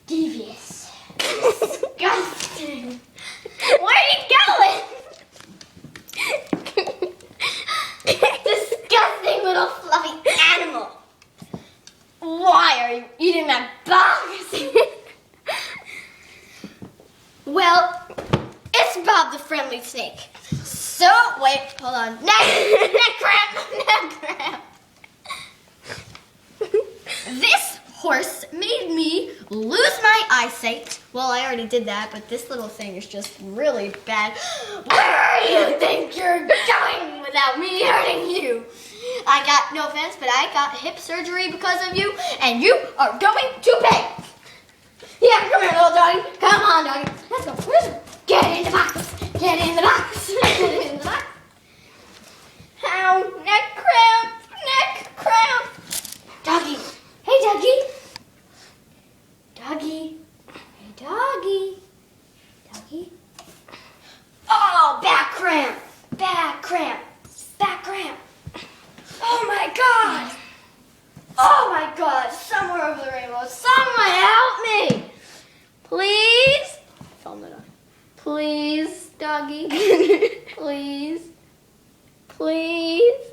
Devious. Disgusting. Where are you going? Disgusting little fluffy animal. Why are you eating my box? Well, it's Bob the Friendly Snake. So, wait, hold on. Neck cramp. This horse made me lose my eyesight. Well, I already did that, but this little thing is just really bad. Where do you think you're going without me hurting you? I got, no offense, but I got hip surgery because of you, and you are going to pay. Yeah, come here, little doggy. Come on, doggy. Let's go. Get in the box. Get in the box. Get in the box. Ow, neck cramp. Neck cramp. Doggy. Hey, doggy. Doggy. Hey, doggy. Doggy. Oh, back cramp. Back cramp. Back cramp. Oh, my God. Oh, my God. Somewhere over the rainbow. Someone help me. Please. Film it on. Please, doggy. Please. Please.